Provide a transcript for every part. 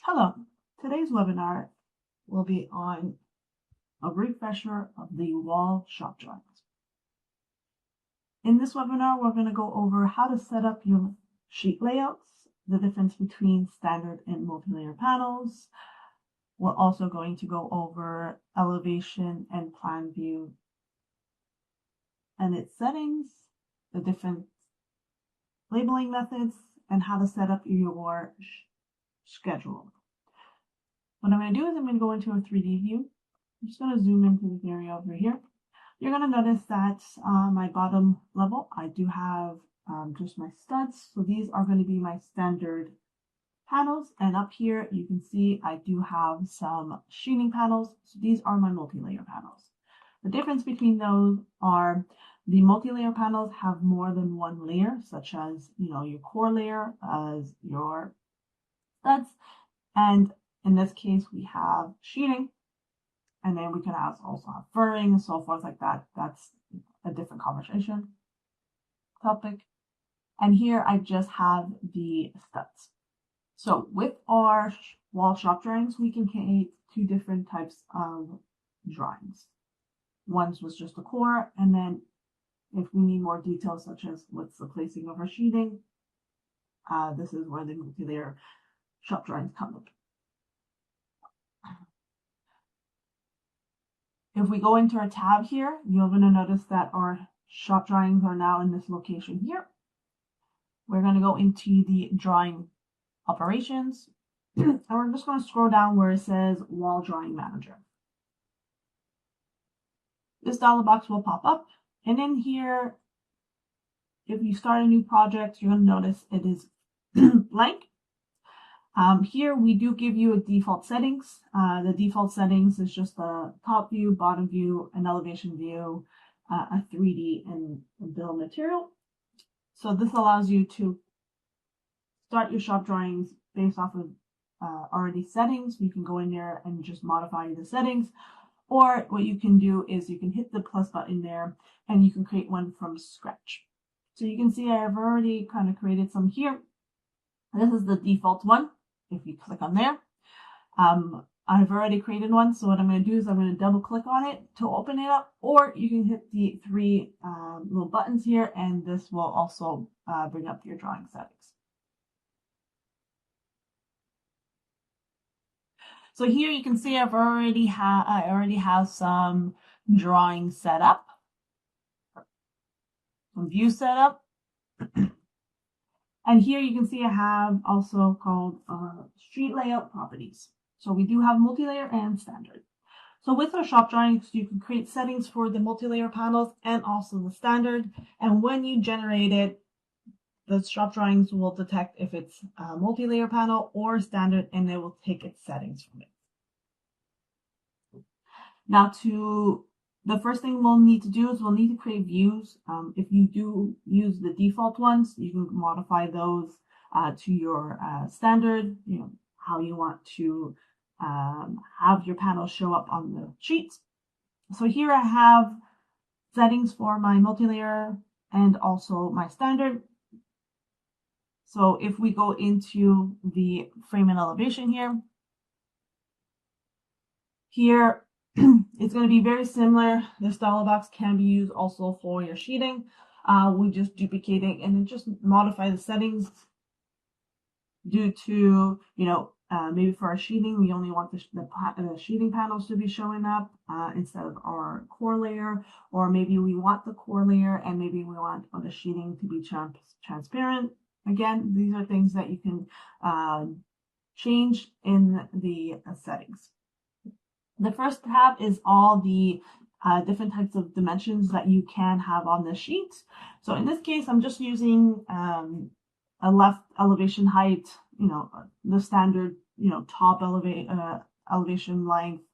Hello, today's webinar will be on a refresher of the wall shop drawings. In this webinar, we're going to go over how to set up your sheet layouts, the difference between standard and multi-layer panels. We're also going to go over elevation and plan view and its settings, the different labeling methods, and how to set up your schedule. What I'm going to do is I'm going to go into a 3D view. I'm just going to zoom into this area over here. You're going to notice that my bottom level, I do have just my studs. So these are going to be my standard panels. And up here, you can see I do have some sheeting panels. So these are my multi-layer panels. The difference between those are the multi-layer panels have more than one layer, such as, your core layer as your studs. And in this case, we have sheeting, and then we can also have furring and so forth like that. That's a different conversation topic. And here I just have the studs. So with our wall shop drawings, we can create two different types of drawings. One was just a core, and then if we need more details, such as what's the placing of our sheeting, this is where the multi-layer shop drawings come in. If we go into our tab here, you're going to notice that our shop drawings are now in this location here. We're going to go into the drawing operations, and we're just going to scroll down where it says Wall Drawing Manager. This dialog box will pop up, and in here, if you start a new project, you're going to notice it is blank. Here we do give you a default settings. The default settings is just the top view, bottom view, an elevation view, a 3D and bill material. So this allows you to start your shop drawings based off of already settings. You can go in there and just modify the settings. Or what you can do is you can hit the plus button there and you can create one from scratch. So you can see I've already kind of created some here. This is the default one. If you click on there, I've already created one. So what I'm going to do is I'm going to double click on it to open it up, or you can hit the three little buttons here, and this will also bring up your drawing settings. So here you can see I already have some drawings set up, some views set up. And here you can see I have also called street layout properties. So we do have multi-layer and standard. So with our shop drawings, you can create settings for the multi-layer panels and also the standard. And when you generate it, the shop drawings will detect if it's a multi-layer panel or standard, and it will take its settings from it. Now the first thing we'll need to do is we'll need to create views. If you do use the default ones, you can modify those to your standard, how you want to have your panels show up on the sheets. So here I have settings for my multi-layer and also my standard. So if we go into the frame and elevation here, it's going to be very similar. This dialog box can be used also for your sheeting. We just duplicate it and then just modify the settings due to, maybe for our sheeting, we only want the sheeting panels to be showing up instead of our core layer, or maybe we want the core layer and maybe we want the sheeting to be transparent. Again, these are things that you can change in the settings. The first tab is all the different types of dimensions that you can have on the sheet. So in this case, I'm just using a left elevation height, the standard, top elevation length,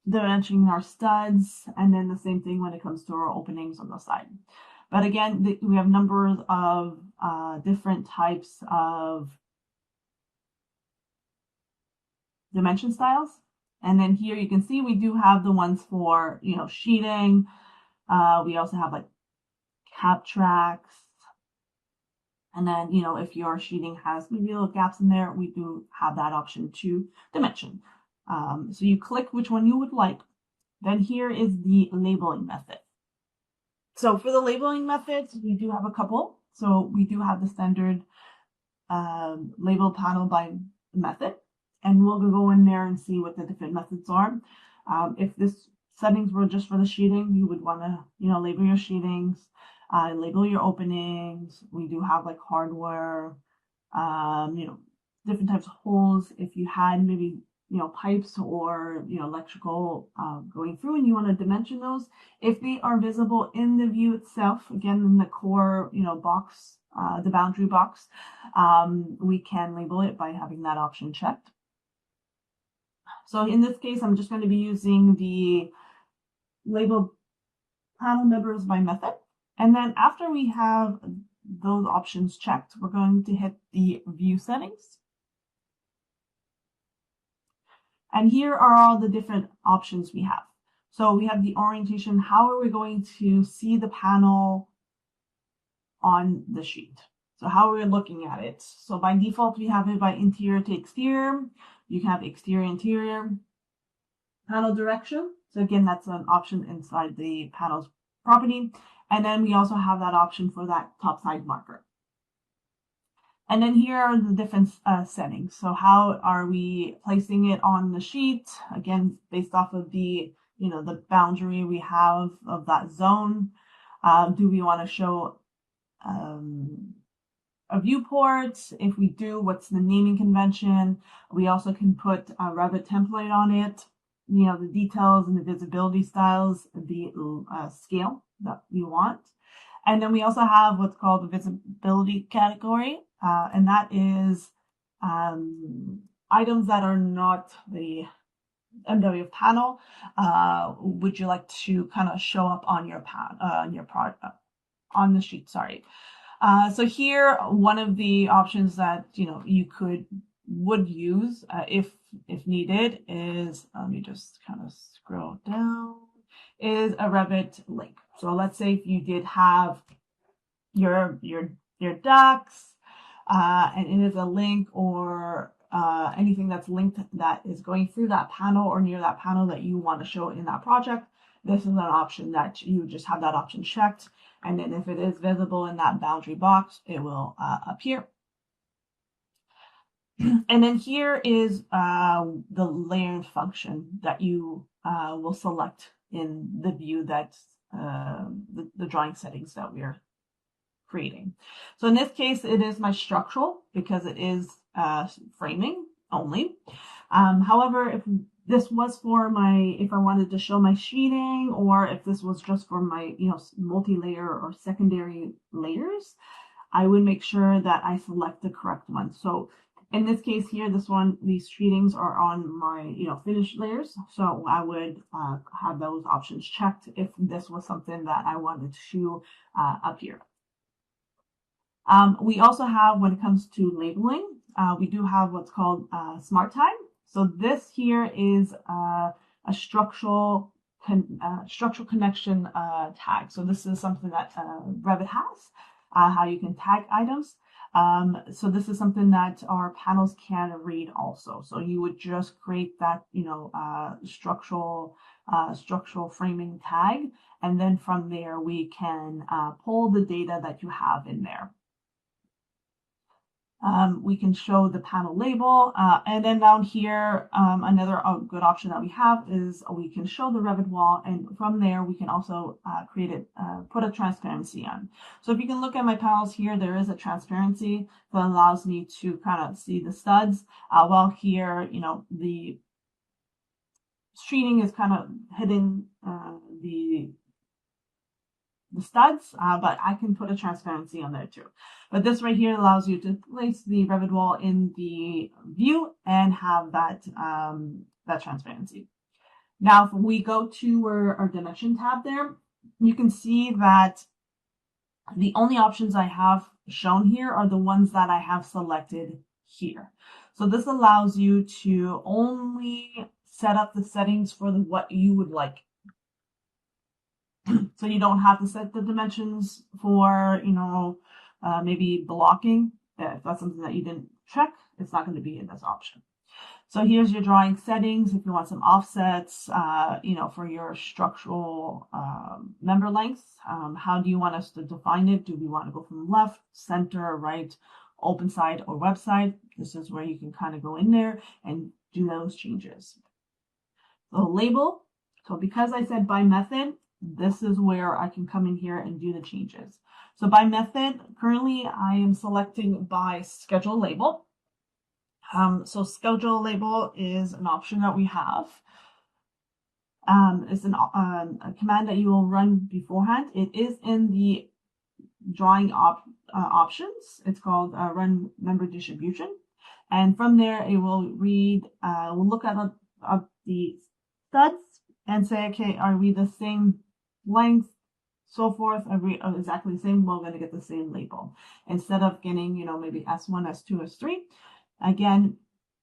dimensioning our studs, and then the same thing when it comes to our openings on the side. But again, we have numbers of different types of dimension styles. And then here you can see we do have the ones for, sheeting. We also have like cap tracks And then, if your sheeting has maybe little gaps in there, we do have that option to dimension. So you click which one you would like. Then here is the labeling method. So for the labeling methods, we do have a couple. So we do have the standard label panel by method, and we'll go in there and see what the different methods are. If this settings were just for the sheeting, you would want to, label your sheetings, label your openings. We do have like hardware, different types of holes. If you had maybe, pipes or, electrical going through and you want to dimension those, if they are visible in the view itself, again, in the core, box, the boundary box, we can label it by having that option checked. So in this case, I'm just going to be using the label panel members by method. And then after we have those options checked, we're going to hit the view settings. And here are all the different options we have. So we have the orientation. How are we going to see the panel on the sheet? So how are we looking at it? So by default, we have it by interior to exterior. You can have exterior, interior, panel direction. So again, that's an option inside the panel's property. And then we also have that option for that top side marker. And then here are the different settings. So how are we placing it on the sheet? Again, based off of the, the boundary we have of that zone. Do we want to show a viewport? If we do, what's the naming convention? We also can put a Revit template on it. The details and the visibility styles, the scale that we want. And then we also have what's called the visibility category. And that is items that are not the MWF panel. Would you like to kind of show up on your on the sheet? Sorry. So here, one of the options that you would use if needed is, let me just kind of scroll down, is a Revit link. So let's say if you did have your docs, and it is a link or anything that's linked that is going through that panel or near that panel that you want to show in that project, this is an option that you just have that option checked. And then if it is visible in that boundary box, it will appear. And then here is the layering function that you will select in the view that's the drawing settings that we are creating. So in this case, it is my structural because it is framing only. However, if this was for if I wanted to show my sheeting, or if this was just for my, multi-layer or secondary layers, I would make sure that I select the correct one. So in this case here, these sheetings are on my, finished layers. So I would have those options checked if this was something that I wanted to appear. We also have, when it comes to labeling, we do have what's called Smart Tag. So this here is a structural connection tag. So this is something that Revit has, how you can tag items. So this is something that our panels can read also. So you would just create that, structural framing tag, and then from there we can pull the data that you have in there. We can show the panel label, and then down here, another good option that we have is we can show the Revit wall, and from there we can also put a transparency on. So if you can look at my panels here, there is a transparency that allows me to kind of see the studs, while here, the sheeting is kind of hidden the studs, but I can put a transparency on there too. But this right here allows you to place the Revit wall in the view and have that transparency. Now, if we go to our dimension tab there, you can see that the only options I have shown here are the ones that I have selected here. So this allows you to only set up the settings for what you would like. So you don't have to set the dimensions for, maybe blocking. If that's something that you didn't check, it's not going to be in this option. So here's your drawing settings. If you want some offsets, for your structural member lengths, how do you want us to define it? Do we want to go from left, center, right, open side, or web side? This is where you can kind of go in there and do those changes. So label. So because I said by method, this is where I can come in here and do the changes. So by method, currently I am selecting by schedule label. So schedule label is an option that we have. It's a command that you will run beforehand. It is in the drawing options. It's called run member distribution. And from there, it will read, we'll look at the studs and say, okay, are we the same length, so forth? Are we exactly the same? We're going to get the same label. Instead of getting, maybe S1, S2, S3, again,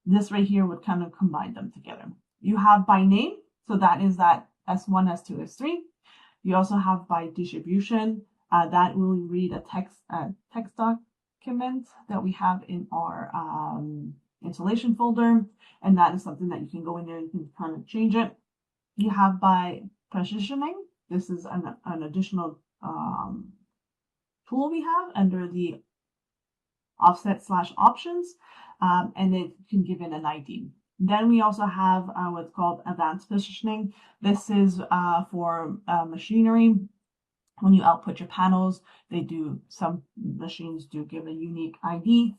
this right here would kind of combine them together. You have by name, so that is that S1, S2, S3. You also have by distribution, that will read a text document that we have in our installation folder, and that is something that you can go in there and you can kind of change it. You have by positioning. This is an additional tool we have under the offset/options, and it can give it an ID. Then we also have what's called advanced positioning. This is for machinery. When you output your panels, some machines do give a unique ID.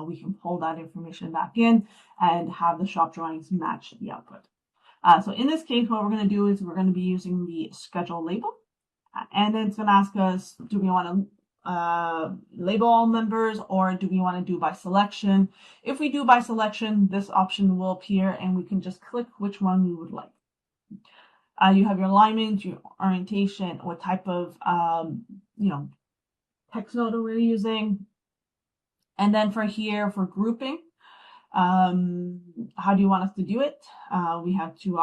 We can pull that information back in and have the shop drawings match the output. So in this case, what we're going to do is we're going to be using the schedule label, and then it's going to ask us, do we want to label all members, or do we want to do by selection? If we do by selection, this option will appear and we can just click which one we would like. You have your alignment, your orientation, what type of text node we're using. And then for here, for grouping, how do you want us to do it? We have three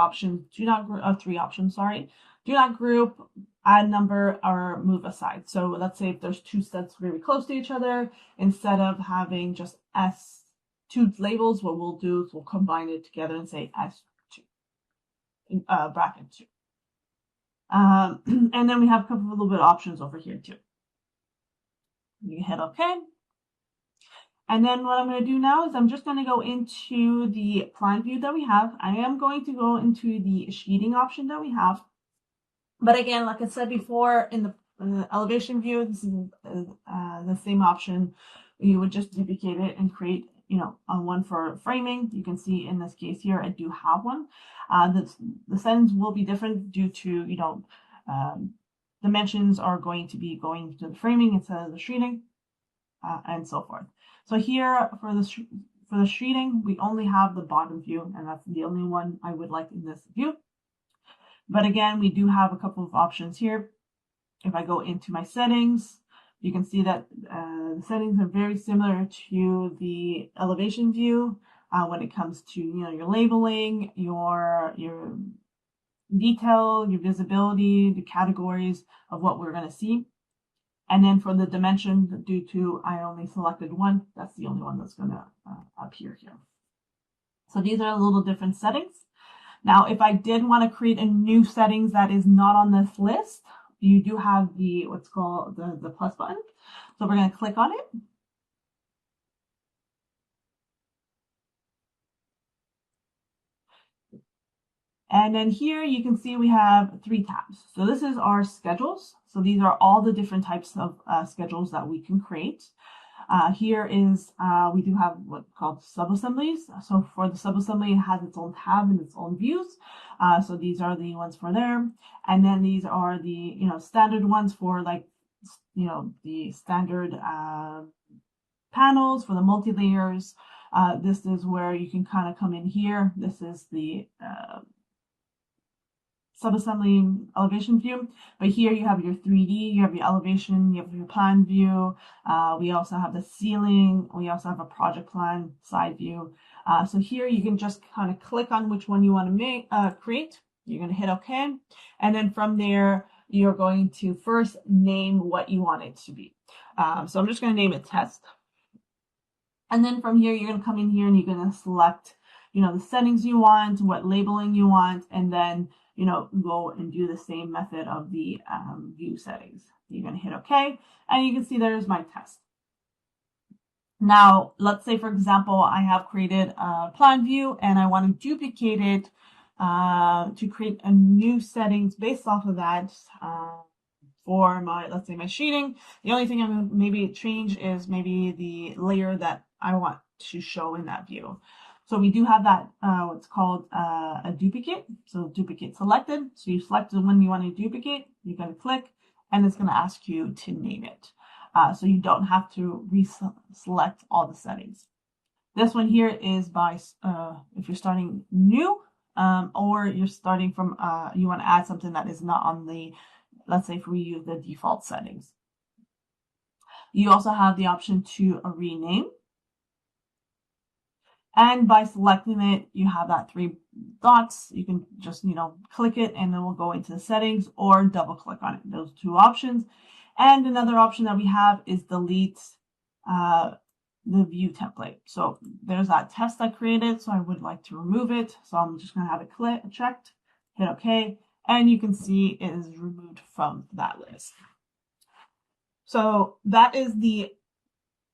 options, sorry. Do not group, add number, or move aside. So let's say if there's two sets very close to each other, instead of having just S2 labels, what we'll do is we'll combine it together and say S2, bracket 2. And then we have a couple of little bit of options over here too. You hit OK. And then what I'm going to do now is I'm just going to go into the plan view that we have. I am going to go into the sheeting option that we have. But again, like I said before, in the elevation view, this is the same option. You would just duplicate it and create, one for framing. You can see in this case here, I do have one. The settings will be different due to, dimensions are going to be going to the framing instead of the sheeting, and so forth. So here for the sheeting, we only have the bottom view, and that's the only one I would like in this view. But again, we do have a couple of options here. If I go into my settings, you can see that the settings are very similar to the elevation view when it comes to your labeling, your detail, your visibility, the categories of what we're going to see. And then for the dimension, due to I only selected one, that's the only one that's going to appear here. So these are a little different settings. Now, if I did want to create a new settings that is not on this list, you do have what's called the plus button. So we're going to click on it. And then here you can see we have 3 tabs. So this is our schedules. So these are all the different types of schedules that we can create. Here is, we do have what's called subassemblies. So for the subassembly, it has its own tab and its own views. So these are the ones for there. And then these are the, standard ones for the standard panels for the multi-layers. This is where you can kind of come in here. This is the subassembly elevation view, but here you have your 3D, you have your elevation, you have your plan view. We also have the ceiling. We also have a project plan side view. So here you can just kind of click on which one you want to create. You're going to hit OK, and then from there you're going to first name what you want it to be. So I'm just going to name it test. And then from here, you're going to come in here and you're going to select, the settings you want, what labeling you want, and then, go and do the same method of the view settings. You're going to hit OK, and you can see there's my test. Now, let's say, for example, I have created a plan view and I want to duplicate it to create a new settings based off of that for my, let's say, my sheeting. The only thing I'm going to maybe change is maybe the layer that I want to show in that view. So we do have that, what's called a duplicate. So duplicate selected. So you select the one you want to duplicate. You're going to click, and it's going to ask you to name it. So you don't have to select all the settings. This one here is by, if you're starting new, or you're starting from, you want to add something that is not on the, let's say if we use the default settings. You also have the option to rename. And by selecting it, you have that 3 dots. You can just, click it and it will go into the settings, or double click on it. Those 2 options. And another option that we have is delete the view template. So there's that test I created. So I would like to remove it. So I'm just going to have it checked, hit OK, and you can see it is removed from that list. So that is the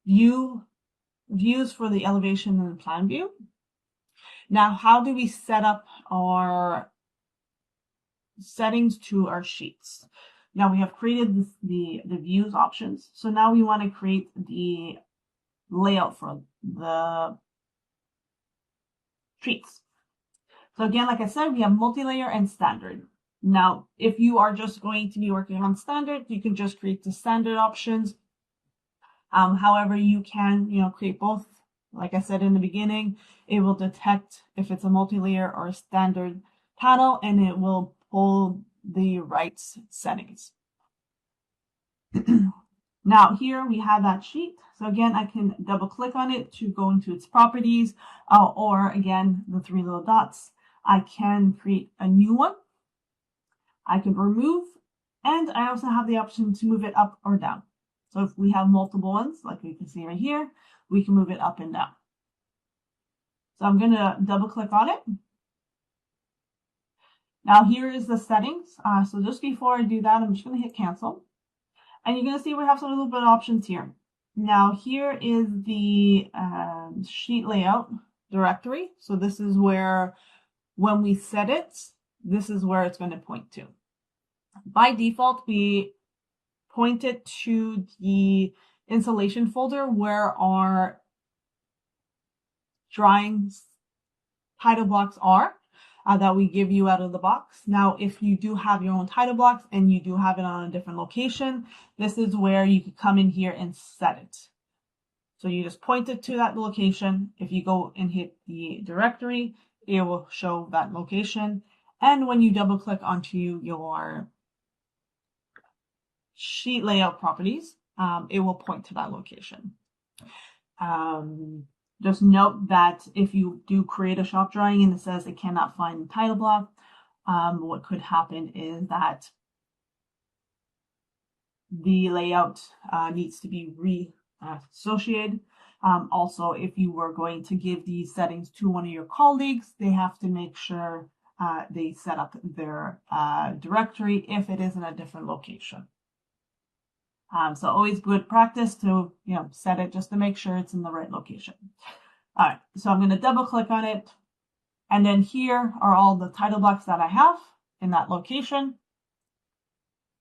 views for the elevation and the plan view. Now, how do we set up our settings to our sheets? Now we have created the views options. So now we want to create the layout for the sheets. So again, like I said, we have multi-layer and standard. Now, if you are just going to be working on standard, you can just create the standard options. However, you can, create both. Like I said in the beginning, it will detect if it's a multi-layer or a standard panel, and it will pull the right settings. Now here we have that sheet. So again, I can double click on it to go into its properties, or again, the 3 little dots. I can create a new one. I can remove, and I also have the option to move it up or down. So if we have multiple ones, like we can see right here, we can move it up and down. So I'm going to double click on it. Now here is the settings. So just before I do that, I'm just going to hit cancel. And you're going to see we have some little bit of options here. Now here is the sheet layout directory. So this is where, when we set it, this is where it's going to point to. By default, we point it to the installation folder where our drawings title blocks are. That we give you out of the box. Now, if you do have your own title blocks and you do have it on a different location, this is where you could come in here and set it. So you just point it to that location. If you go and hit the directory, it will show that location. And when you double click onto your sheet layout properties, it will point to that location. Just note that if you do create a shop drawing and it says it cannot find the title block, what could happen is that the layout needs to be re-associated. Also, if you were going to give these settings to one of your colleagues, they have to make sure they set up their directory if it is in a different location. So always good practice to, set it just to make sure it's in the right location. All right, so I'm going to double click on it. And then here are all the title blocks that I have in that location.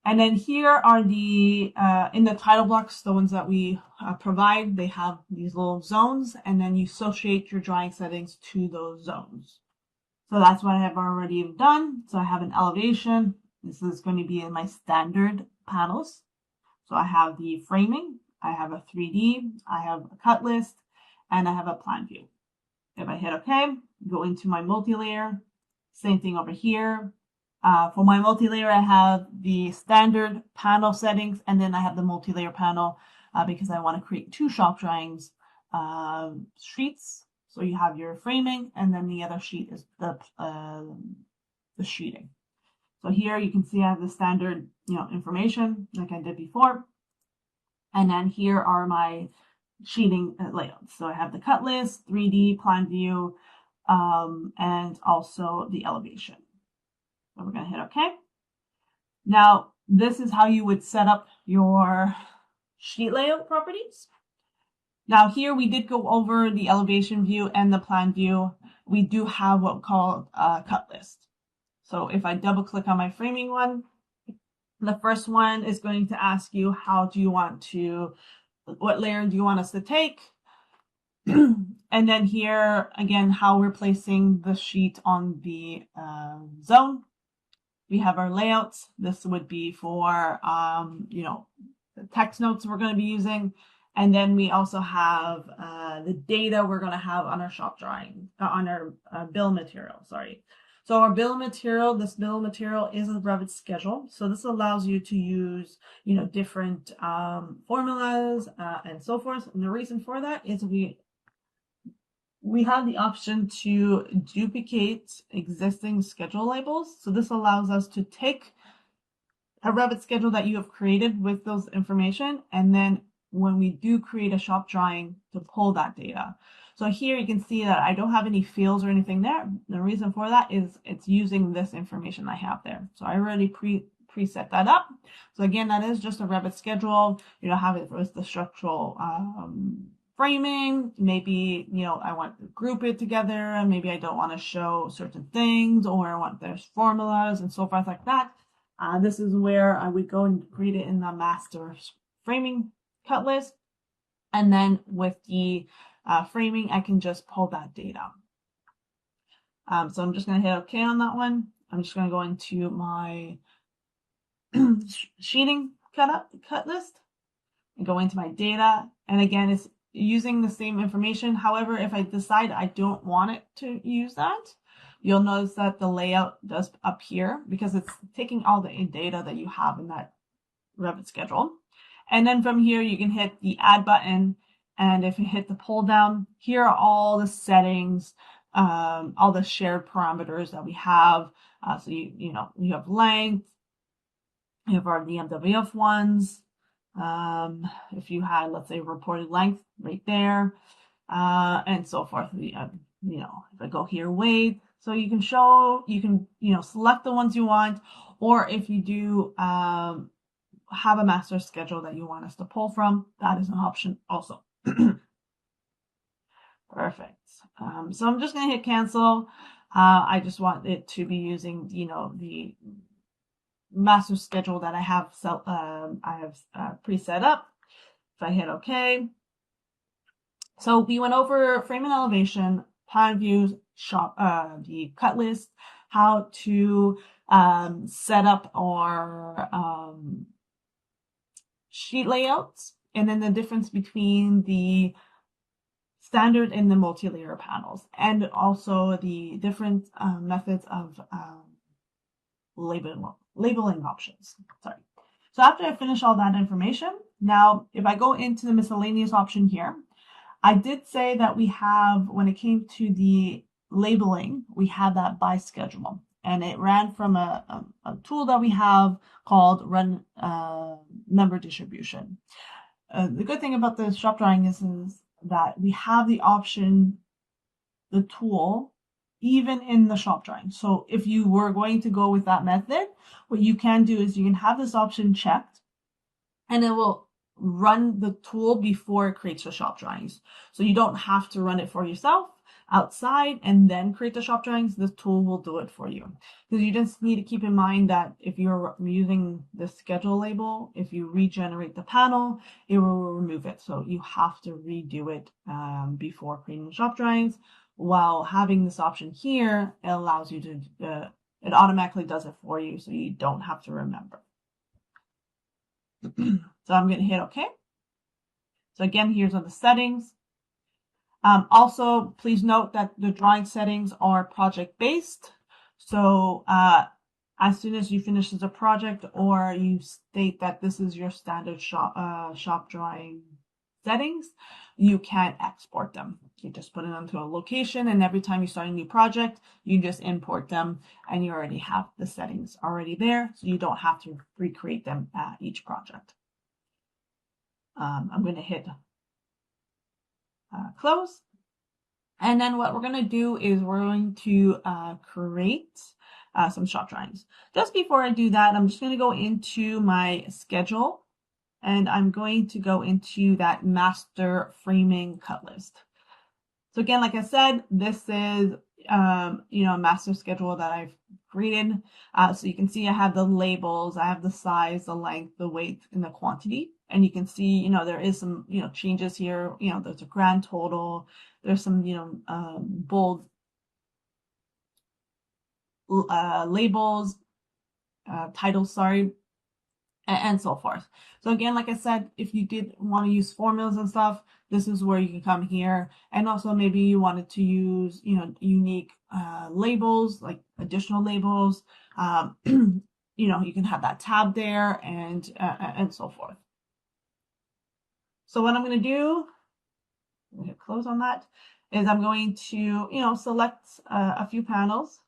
And then here are the, in the title blocks, the ones that we provide, they have these little zones, and then you associate your drawing settings to those zones. So that's what I have already done. So I have an elevation. This is going to be in my standard panels. So I have the framing, I have a 3D, I have a cut list, and I have a plan view. If I hit OK, go into my multi-layer, same thing over here. For my multi-layer, I have the standard panel settings, and then I have the multi-layer panel because I want to create 2 shop drawings sheets. So you have your framing, and then the other sheet is the sheeting. So here you can see I have the standard, information like I did before. And then here are my sheeting layouts. So I have the cut list, 3D, plan view, and also the elevation. So we're going to hit OK. Now, this is how you would set up your sheet layout properties. Now here we did go over the elevation view and the plan view. We do have what we call a cut list. So if I double click on my framing one, the first one is going to ask you what layer do you want us to take? And then here again, how we're placing the sheet on the zone. We have our layouts. This would be for, the text notes we're going to be using. And then we also have the data we're going to have on our shop drawing, on our bill material, sorry. So our bill of material, this bill of material is a Revit schedule. So this allows you to use, different formulas and so forth. And the reason for that is we have the option to duplicate existing schedule labels. So this allows us to take a Revit schedule that you have created with those information, and then when we do create a shop drawing, to pull that data. So here you can see that I don't have any fields or anything there. The reason for that is it's using this information I have there. So I already preset that up. So again, that is just a Revit schedule. Have it with the structural framing. Maybe, I want to group it together, and maybe I don't want to show certain things, or I want there's formulas and so forth like that. This is where I would go and create it in the master framing cut list. And then with the framing, I can just pull that data. So I'm just going to hit OK on that one. I'm just going to go into my sheeting cut list and go into my data. And again, it's using the same information. However, if I decide I don't want it to use that, you'll notice that the layout does appear because it's taking all the data that you have in that Revit schedule. And then from here, you can hit the add button. And if you hit the pull down, here are all the settings, all the shared parameters that we have. So you have length, you have our MWF ones. If you had, let's say, reported length right there, and so forth. If I go here, weight, so you can select the ones you want, or if you do have a master schedule that you want us to pull from, that is an option also. Perfect. So I'm just going to hit cancel. I just want it to be using, the master schedule that I have preset up. If I hit OK. So we went over frame and elevation, plan views, the cut list, how to set up our sheet layouts, and then the difference between the standard and the multi-layer panels, and also the different methods of labeling options. Sorry. So after I finish all that information, now if I go into the miscellaneous option here, I did say that we have, when it came to the labeling, we had that by schedule, and it ran from a tool that we have called Run Member Distribution. The good thing about the shop drawing is that we have the option, the tool, even in the shop drawing. So if you were going to go with that method, what you can do is you can have this option checked, and it will run the tool before it creates the shop drawings. So you don't have to run it for yourself outside and then create the shop drawings. The tool will do it for you. Because you just need to keep in mind that if you're using the schedule label, if you regenerate the panel, it will remove it. So you have to redo it before creating shop drawings. While having this option here, it allows you to, it automatically does it for you, so you don't have to remember. So I'm going to hit OK. So again, here's all the settings. Also, please note that the drawing settings are project-based. So as soon as you finish the project, or you state that this is your standard shop drawing settings, you can export them. You just put it onto a location, and every time you start a new project, you just import them, and you already have the settings already there, so you don't have to recreate them at each project. I'm going to hit close. And then what we're going to do is we're going to create some shop drawings. Just before I do that, I'm just going to go into my schedule, and I'm going to go into that master framing cut list. So again, like I said, this is a master schedule that I've created. So you can see I have the labels, I have the size, the length, the weight, and the quantity. And you can see, there is some, changes here. There's a grand total. There's some, bold labels, titles, sorry, and so forth. So again, like I said, if you did want to use formulas and stuff, this is where you can come here. And also maybe you wanted to use, unique labels, like additional labels. You can have that tab there and so forth. So what I'm going to do, I'm going to close on that, is I'm going to, select a few panels.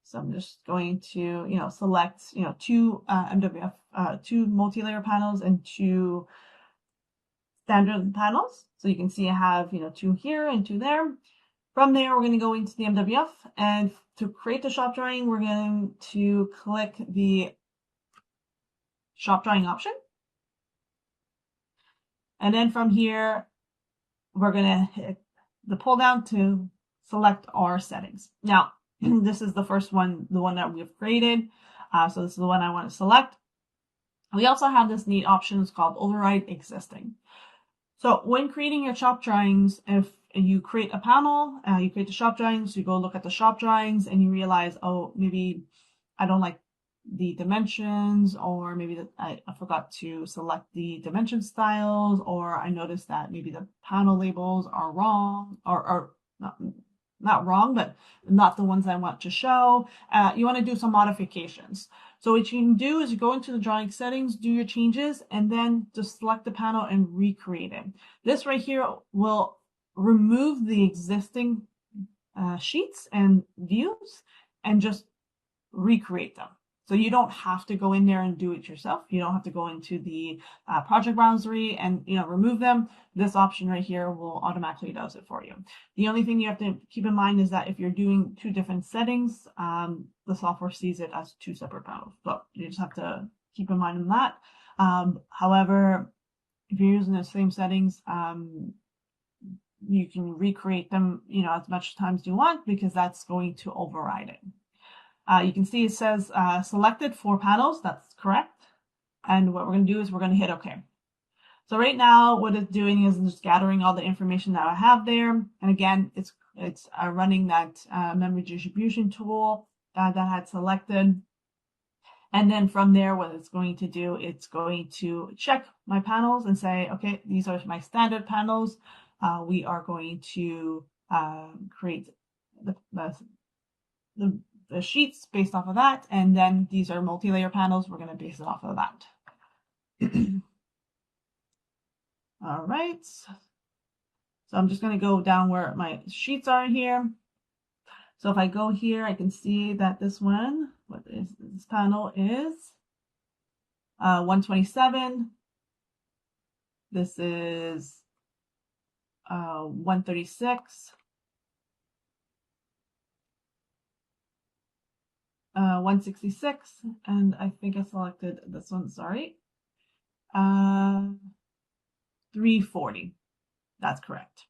So I'm just going to, select, two MWF, two multi-layer panels and two standard panels. So you can see I have, two here and two there. From there, we're going to go into the MWF, and to create the shop drawing, we're going to click the shop drawing option. And then from here, we're going to hit the pull down to select our settings. Now, this is the first one, the one that we've created. So this is the one I want to select. We also have this neat option. It's called override existing. So when creating your shop drawings, if you create a panel, you create the shop drawings, you go look at the shop drawings and you realize, oh, maybe I don't like the dimensions, or maybe that I forgot to select the dimension styles, or I noticed that maybe the panel labels are wrong, or not wrong, but not the ones I want to show. You want to do some modifications. So what you can do is you go into the drawing settings, do your changes, and then just select the panel and recreate it. This right here will remove the existing sheets and views and just recreate them. So you don't have to go in there and do it yourself. You don't have to go into the project browsery and remove them. This option right here will automatically does it for you. The only thing you have to keep in mind is that if you're doing two different settings, the software sees it as two separate panels. So you just have to keep in mind on that. However, if you're using the same settings, you can recreate them, as much times as you want, because that's going to override it. You can see it says selected 4 panels. That's correct. And what we're going to do is we're going to hit OK. So right now, what it's doing is just gathering all the information that I have there. And again, it's running that memory distribution tool that I had selected. And then from there, what it's going to do, it's going to check my panels and say, okay, these are my standard panels. We are going to create the sheets based off of that, and then these are multi-layer panels. We're going to base it off of that. All right. So I'm just going to go down where my sheets are here. So if I go here, I can see that this one, this panel is 127. This is 136. 166, and I think I selected this one, sorry. 340. That's correct.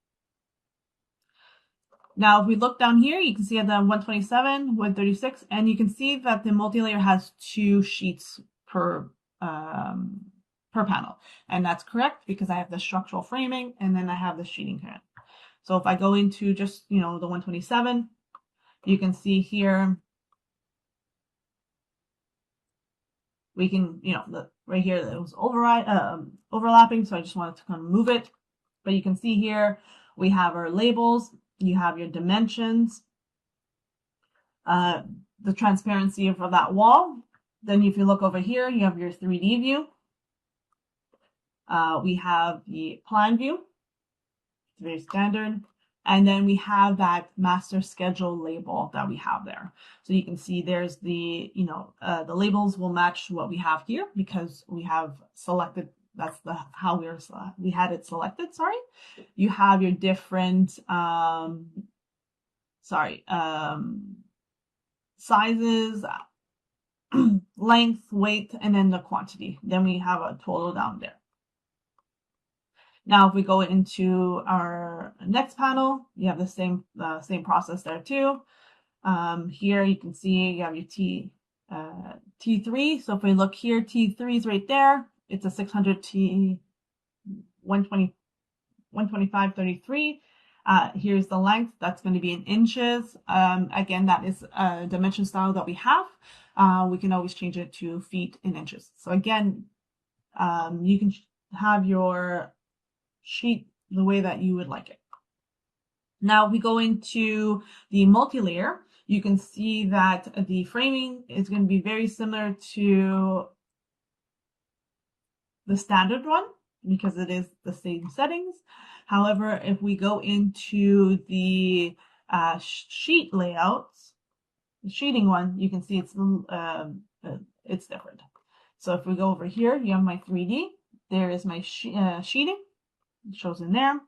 Now, if we look down here, you can see at the 127, 136, and you can see that the multi-layer has 2 sheets per panel. And that's correct because I have the structural framing and then I have the sheeting here. So if I go into just, the 127, you can see here, we can, right here, it was overlapping, so I just wanted to kind of move it. But you can see here, we have our labels, you have your dimensions, the transparency of that wall. Then if you look over here, you have your 3D view. We have the plan view, it's very standard. And then we have that master schedule label that we have there. So you can see there's the, the labels will match what we have here because we have selected That's how we had it selected. Sorry, you have your different sizes, length, weight, and then the quantity. Then we have a total down there. Now, if we go into our next panel, you have the same process there too. Here you can see you have your T3. So if we look here, T3 is right there. It's a 600 T 125/33. Here's the length. That's going to be in inches. Again, that is a dimension style that we have. We can always change it to feet in inches. So again, you can have your sheet the way that you would like it. Now, if we go into the multi-layer, you can see that the framing is going to be very similar to the standard one because it is the same settings. However, if we go into the sheet layouts, the sheeting one, you can see it's different. So if we go over here, you have my 3D. There is my sheeting. It shows in there.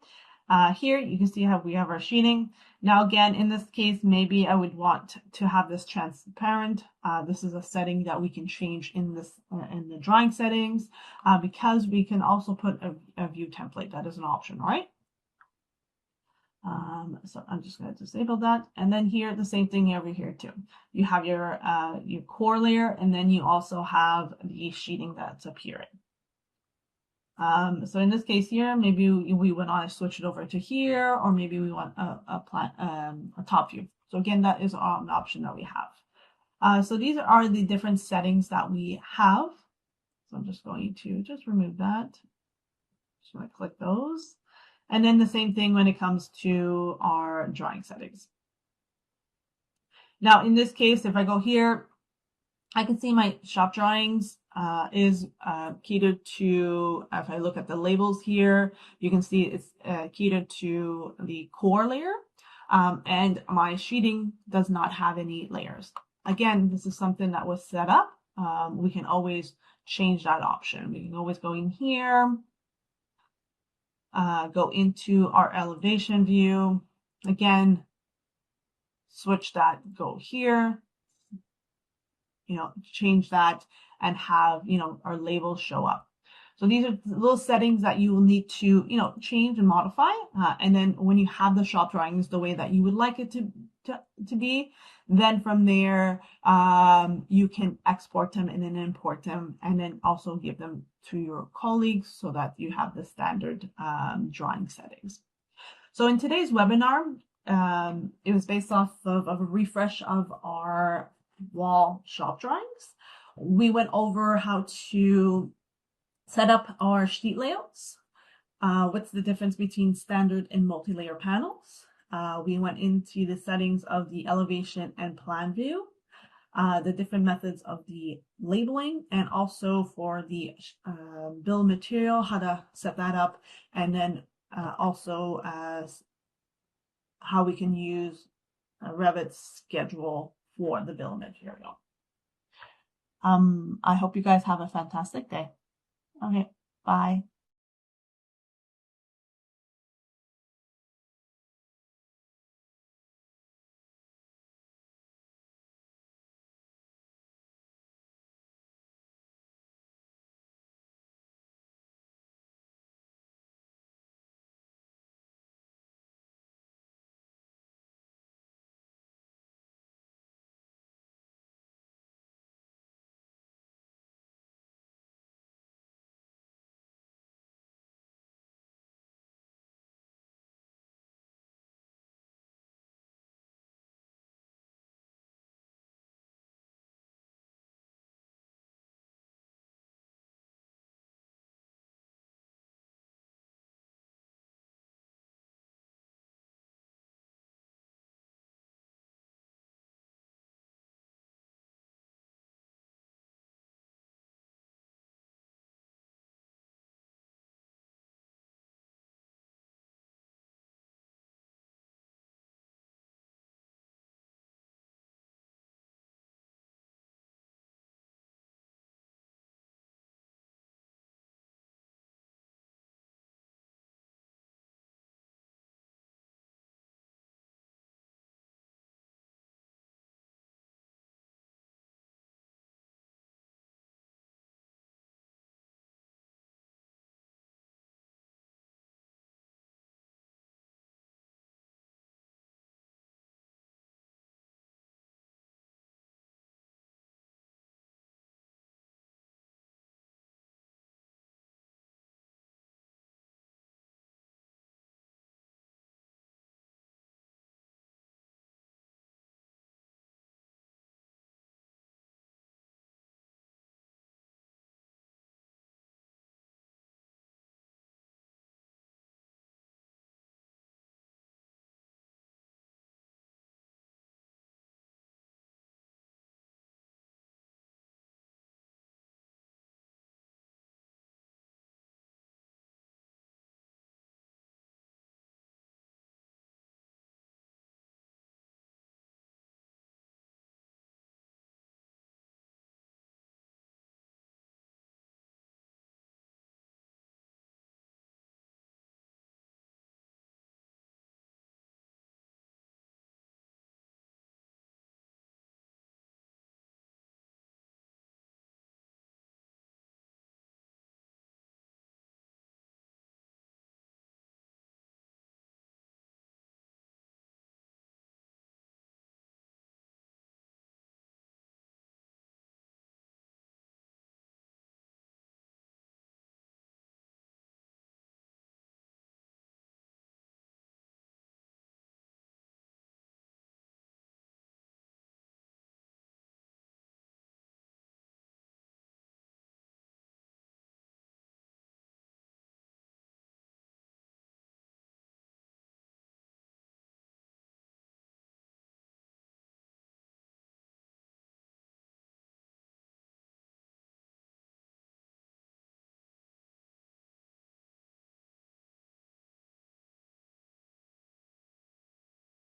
Here you can see how we have our sheeting. Now again, in this case, maybe I would want to have this transparent. This is a setting that we can change in the drawing settings because we can also put a view template. That is an option, right? So I'm just going to disable that. And then here, the same thing over here too. You have your core layer, and then you also have the sheeting that's appearing. So in this case here, maybe we would want to switch it over to here, or maybe we want a top view. So again, that is an option that we have. So these are the different settings that we have. So I'm just going to remove that. Just want to click those. And then the same thing when it comes to our drawing settings. Now, in this case, if I go here, I can see my shop drawings is catered to, if I look at the labels here, you can see it's catered to the core layer, and my sheeting does not have any layers. Again, this is something that was set up. We can always change that option. We can always go in here, go into our elevation view. Again, switch that, go here, change that and have, our labels show up. So these are little settings that you will need to, change and modify. And then when you have the shop drawings the way that you would like it to be, then from there, you can export them and then import them and then also give them to your colleagues so that you have the standard drawing settings. So in today's webinar, it was based off of a refresh of our wall shop drawings. We went over how to set up our sheet layouts. What's the difference between standard and multi-layer panels? We went into the settings of the elevation and plan view, the different methods of the labeling, and also for the bill of material, how to set that up, and then also how we can use Revit's schedule for the bill of material. I hope you guys have a fantastic day. Okay, bye.